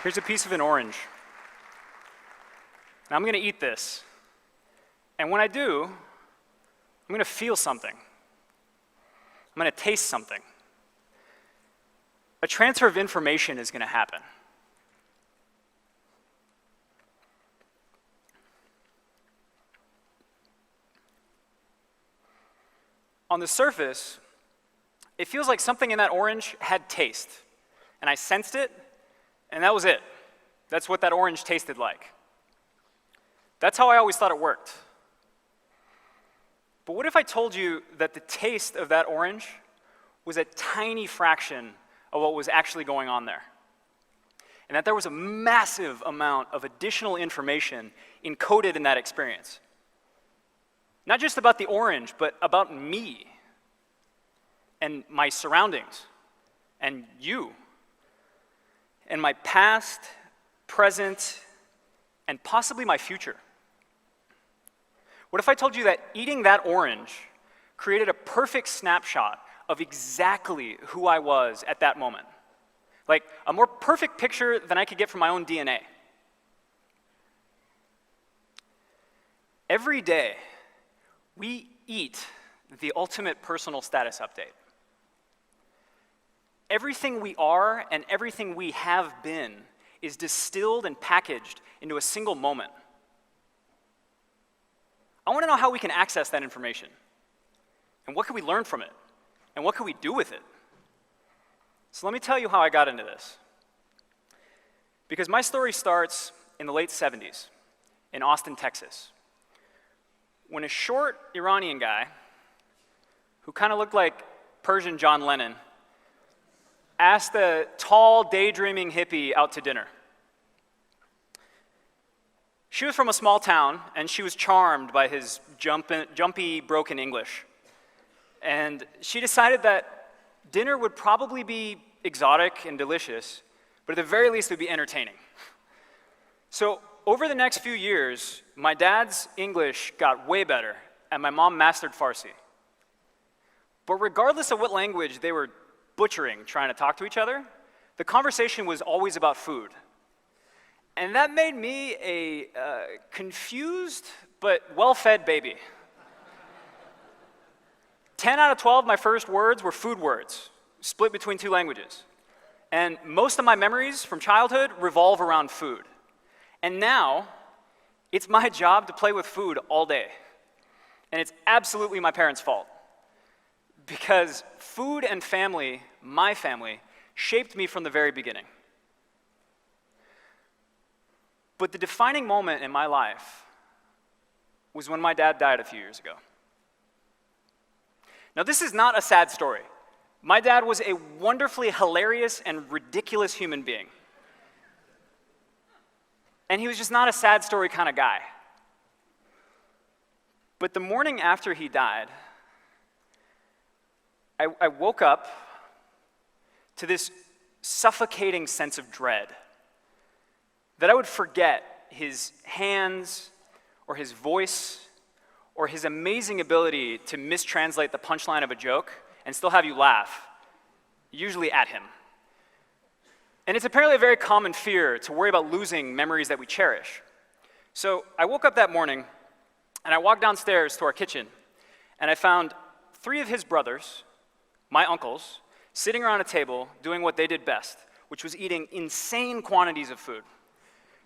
Here's a piece of an orange. And I'm going to eat this. And when I do, I'm going to feel something. I'm going to taste something. A transfer of information is going to happen. On the surface, it feels like something in that orange had taste. And I sensed it, and that was it. That's what that orange tasted like. That's how I always thought it worked. But what if I told you that the taste of that orange was a tiny fraction of what was actually going on there? And that there was a massive amount of additional information encoded in that experience. Not just about the orange, but about me and my surroundings and you and my past, present, and possibly my future. What if I told you that eating that orange created a perfect snapshot of exactly who I was at that moment? Like a more perfect picture than I could get from my own DNA. Every day, we eat the ultimate personal status update. Everything we are and everything we have been is distilled and packaged into a single moment. I want to know how we can access that information. And what can we learn from it? And what can we do with it? So let me tell you how I got into this. Because my story starts in the late 70s in Austin, Texas, when a short Iranian guy who kind of looked like Persian John Lennon asked a tall, daydreaming hippie out to dinner. She was from a small town, and she was charmed by his jumpy, broken English. And she decided that dinner would probably be exotic and delicious, but at the very least, it would be entertaining. So over the next few years, my dad's English got way better, and my mom mastered Farsi. But regardless of what language they were butchering, trying to talk to each other, the conversation was always about food. And that made me a confused but well-fed baby. 10 out of 12 of my first words were food words, split between two languages. And most of my memories from childhood revolve around food. And now, it's my job to play with food all day. And it's absolutely my parents' fault. Because food and family, my family, shaped me from the very beginning. But the defining moment in my life was when my dad died a few years ago. Now, this is not a sad story. My dad was a wonderfully hilarious and ridiculous human being. And he was just not a sad story kind of guy. But the morning after he died, I woke up to this suffocating sense of dread that I would forget his hands or his voice or his amazing ability to mistranslate the punchline of a joke and still have you laugh, usually at him. And it's apparently a very common fear to worry about losing memories that we cherish. So I woke up that morning and I walked downstairs to our kitchen and I found 3 of his brothers, my uncles, sitting around a table doing what they did best, which was eating insane quantities of food.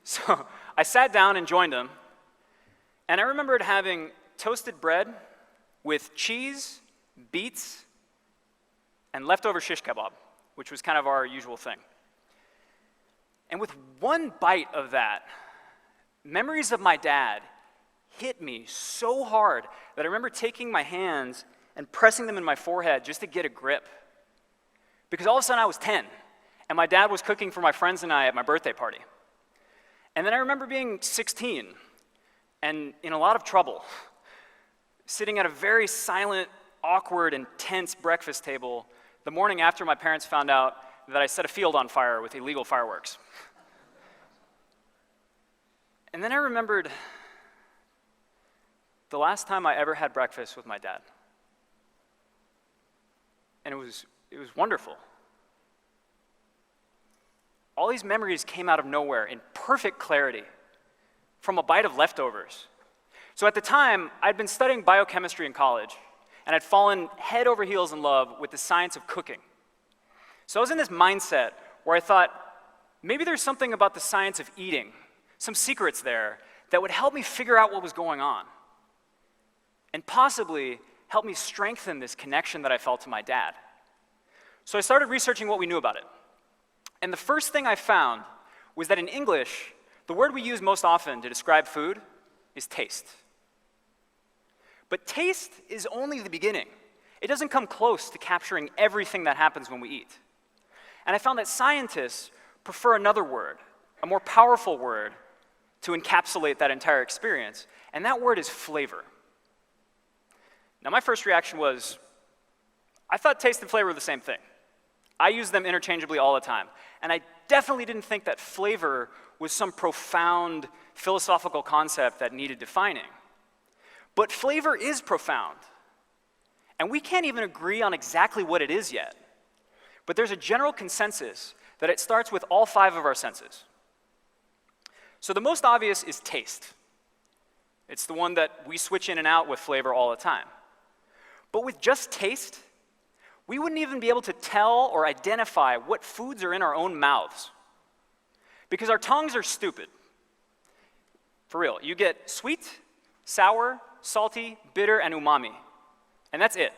So I sat down and joined them, and I remembered having toasted bread with cheese, beets, and leftover shish kebab, which was kind of our usual thing. And with one bite of that, memories of my dad hit me so hard that I remember taking my hands and pressing them in my forehead just to get a grip. Because all of a sudden I was 10, and my dad was cooking for my friends and I at my birthday party. And then I remember being 16 and in a lot of trouble, sitting at a very silent, awkward, and tense breakfast table the morning after my parents found out that I set a field on fire with illegal fireworks. And then I remembered the last time I ever had breakfast with my dad. And it was wonderful. all these memories came out of nowhere in perfect clarity from a bite of leftovers. So at the time, I'd been studying biochemistry in college, and I'd fallen head over heels in love with the science of cooking. So I was in this mindset where I thought, maybe there's something about the science of eating, some secrets there, that would help me figure out what was going on, and possibly help me strengthen this connection that I felt to my dad. So I started researching what we knew about it. And the first thing I found was that in English, the word we use most often to describe food is taste. But taste is only the beginning. It doesn't come close to capturing everything that happens when we eat. And I found that scientists prefer another word, a more powerful word, to encapsulate that entire experience, and that word is flavor. Now, my first reaction was, I thought taste and flavor were the same thing. I use them interchangeably all the time, and I definitely didn't think that flavor was some profound philosophical concept that needed defining. But flavor is profound, and we can't even agree on exactly what it is yet. But there's a general consensus that it starts with all 5 of our senses. So the most obvious is taste. It's the one that we switch in and out with flavor all the time. But with just taste, we wouldn't even be able to tell or identify what foods are in our own mouths. Because our tongues are stupid. For real, you get sweet, sour, salty, bitter, and umami. And that's it.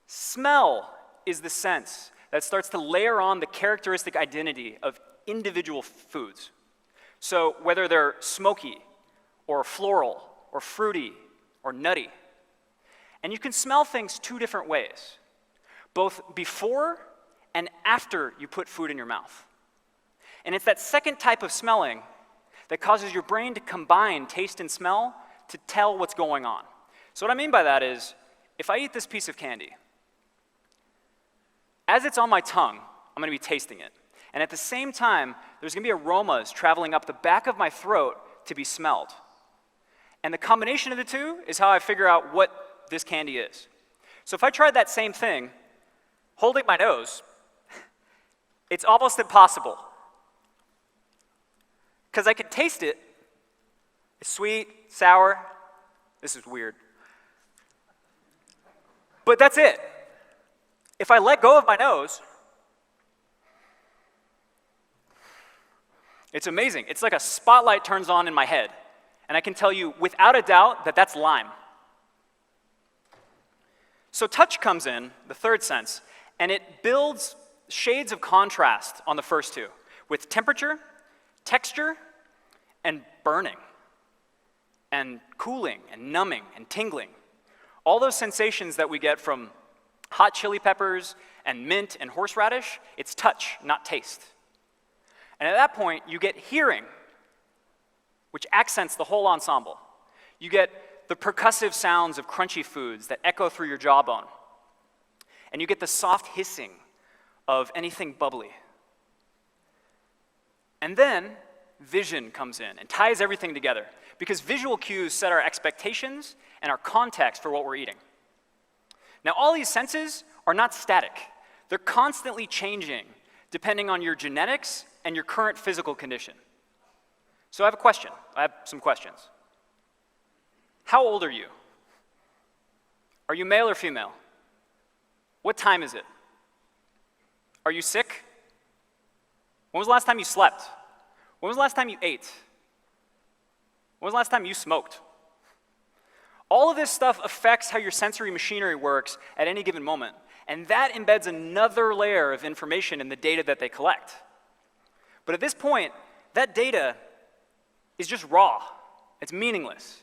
Smell is the sense that starts to layer on the characteristic identity of individual foods. So whether they're smoky, or floral, or fruity, or nutty. And you can smell things 2 different ways, both before and after you put food in your mouth. And it's that second type of smelling that causes your brain to combine taste and smell to tell what's going on. So what I mean by that is, if I eat this piece of candy, as it's on my tongue, I'm going to be tasting it. And at the same time, there's going to be aromas traveling up the back of my throat to be smelled. And the combination of the 2 is how I figure out what this candy is. So if I tried that same thing, holding my nose, it's almost impossible. Because I could taste it. It's sweet, sour. This is weird. But that's it. If I let go of my nose, it's amazing. It's like a spotlight turns on in my head. And I can tell you without a doubt that that's lime. So touch comes in, the third sense, and it builds shades of contrast on the first 2, with temperature, texture, and burning, and cooling, and numbing, and tingling. All those sensations that we get from hot chili peppers, and mint, and horseradish, it's touch, not taste. And at that point, you get hearing, which accents the whole ensemble. You get the percussive sounds of crunchy foods that echo through your jawbone. And you get the soft hissing of anything bubbly. And then vision comes in and ties everything together, because visual cues set our expectations and our context for what we're eating. Now, all these senses are not static. They're constantly changing depending on your genetics and your current physical condition. So I have a question. I have some questions. How old are you? Are you male or female? What time is it? Are you sick? When was the last time you slept? When was the last time you ate? When was the last time you smoked? All of this stuff affects how your sensory machinery works at any given moment, and that embeds another layer of information in the data that they collect. But at this point, that data is just raw. It's meaningless.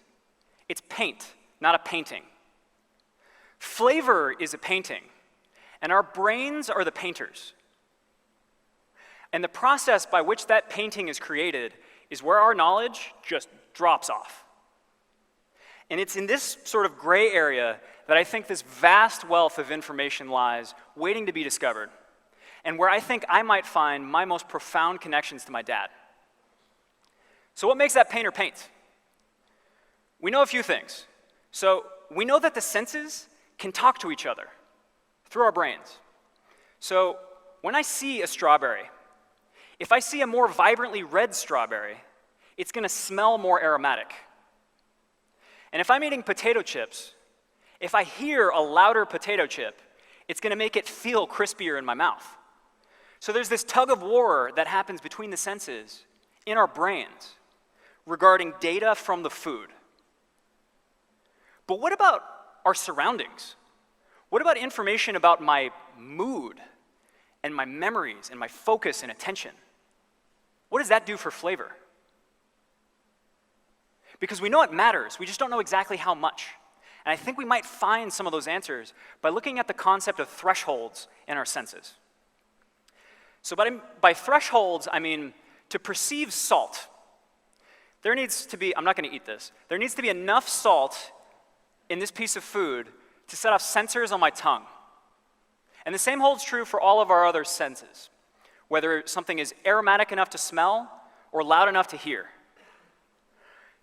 It's paint, not a painting. Flavor is a painting, and our brains are the painters. And the process by which that painting is created is where our knowledge just drops off. And it's in this sort of gray area that I think this vast wealth of information lies, waiting to be discovered, and where I think I might find my most profound connections to my dad. So what makes that painter paint? We know a few things. So we know that the senses can talk to each other through our brains. So when I see a strawberry, if I see a more vibrantly red strawberry, it's going to smell more aromatic. And if I'm eating potato chips, if I hear a louder potato chip, it's going to make it feel crispier in my mouth. So there's this tug of war that happens between the senses in our brains regarding data from the food. But what about our surroundings? What about information about my mood and my memories and my focus and attention? What does that do for flavor? Because we know it matters, we just don't know exactly how much. And I think we might find some of those answers by looking at the concept of thresholds in our senses. So by thresholds, I mean to perceive salt. There needs to be, I'm not going to eat this, there needs to be enough salt in this piece of food to set off sensors on my tongue. And the same holds true for all of our other senses, whether something is aromatic enough to smell or loud enough to hear.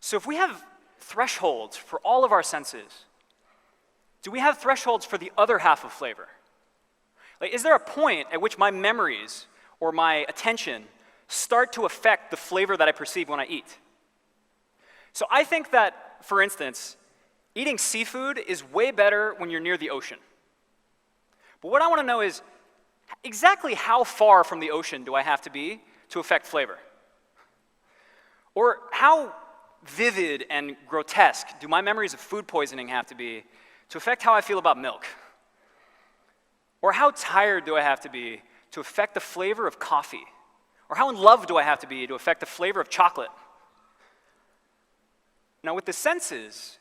So if we have thresholds for all of our senses, do we have thresholds for the other half of flavor? Like, is there a point at which my memories or my attention start to affect the flavor that I perceive when I eat? So I think that, for instance, eating seafood is way better when you're near the ocean. But what I want to know is, exactly how far from the ocean do I have to be to affect flavor? Or how vivid and grotesque do my memories of food poisoning have to be to affect how I feel about milk? Or how tired do I have to be to affect the flavor of coffee? Or how in love do I have to be to affect the flavor of chocolate? Now, with the senses,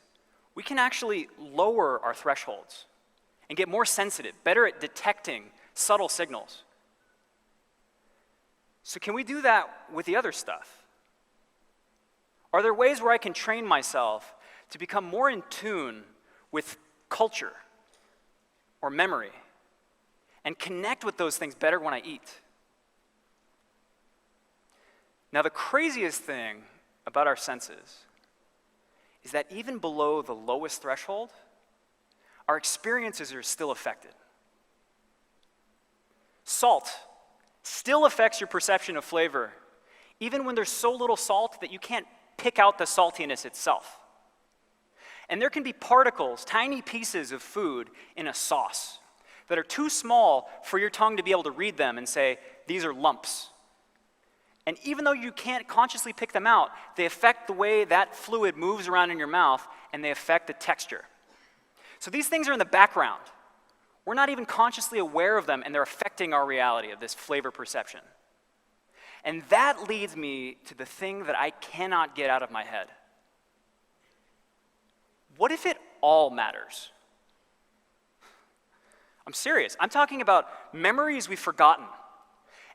we can actually lower our thresholds and get more sensitive, better at detecting subtle signals. So can we do that with the other stuff? Are there ways where I can train myself to become more in tune with culture or memory and connect with those things better when I eat? Now, the craziest thing about our senses is that even below the lowest threshold, our experiences are still affected. Salt still affects your perception of flavor, even when there's so little salt that you can't pick out the saltiness itself. And there can be particles, tiny pieces of food in a sauce that are too small for your tongue to be able to read them and say, these are lumps. And even though you can't consciously pick them out, they affect the way that fluid moves around in your mouth, and they affect the texture. So these things are in the background. We're not even consciously aware of them, and they're affecting our reality of this flavor perception. And that leads me to the thing that I cannot get out of my head. What if it all matters? I'm serious. I'm talking about memories we've forgotten,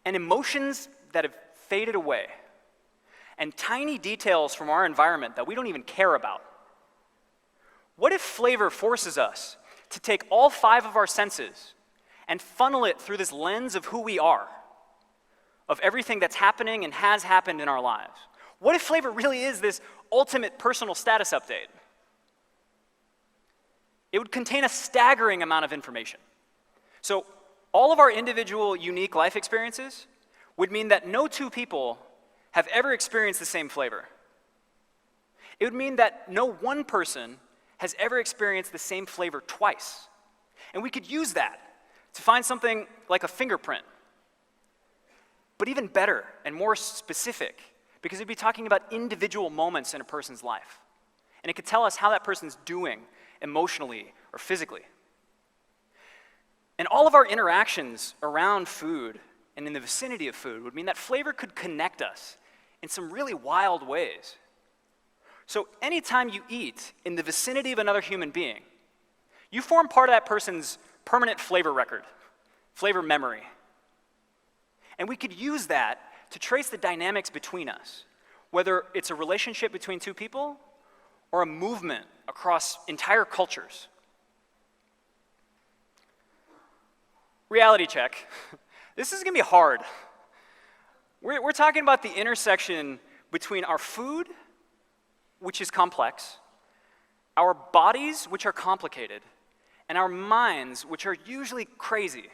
and emotions that have faded away, and tiny details from our environment that we don't even care about. What if flavor forces us to take all 5 of our senses and funnel it through this lens of who we are, of everything that's happening and has happened in our lives? What if flavor really is this ultimate personal status update? It would contain a staggering amount of information. So all of our individual, unique life experiences would mean that no 2 people have ever experienced the same flavor. It would mean that no one person has ever experienced the same flavor twice. And we could use that to find something like a fingerprint. But even better and more specific, because it'd be talking about individual moments in a person's life. And it could tell us how that person's doing emotionally or physically. And all of our interactions around food and in the vicinity of food would mean that flavor could connect us in some really wild ways. So anytime you eat in the vicinity of another human being, you form part of that person's permanent flavor record, flavor memory. And we could use that to trace the dynamics between us, whether it's a relationship between 2 people or a movement across entire cultures. Reality check. This is going to be hard. We're talking about the intersection between our food, which is complex, our bodies, which are complicated, and our minds, which are usually crazy.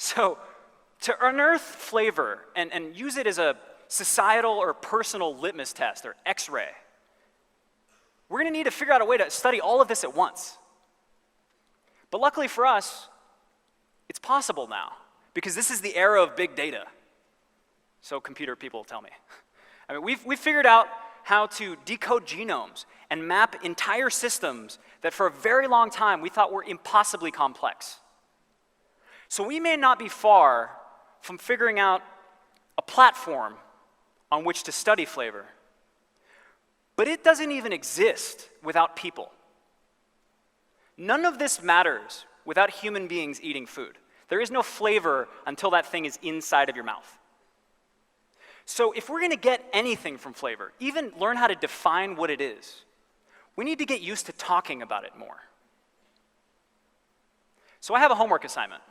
So to unearth flavor and use it as a societal or personal litmus test or X-ray, we're going to need to figure out a way to study all of this at once. But luckily for us, it's possible now, because this is the era of big data. So computer people tell me. I mean, we've figured out how to decode genomes and map entire systems that for a very long time we thought were impossibly complex. So we may not be far from figuring out a platform on which to study flavor, but it doesn't even exist without people. None of this matters without human beings eating food. There is no flavor until that thing is inside of your mouth. So if we're going to get anything from flavor, even learn how to define what it is, we need to get used to talking about it more. So I have a homework assignment.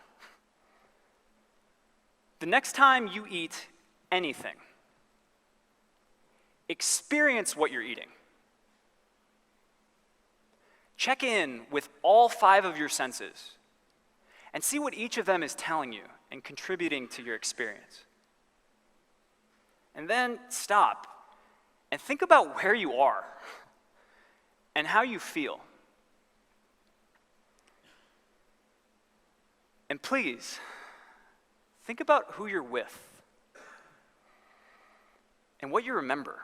The next time you eat anything, experience what you're eating. Check in with all 5 of your senses and see what each of them is telling you and contributing to your experience. And then stop and think about where you are and how you feel. And please, think about who you're with and what you remember.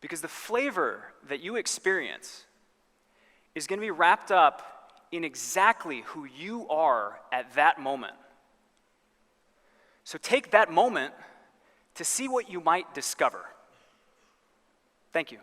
Because the flavor that you experience is going to be wrapped up in exactly who you are at that moment. So take that moment to see what you might discover. Thank you.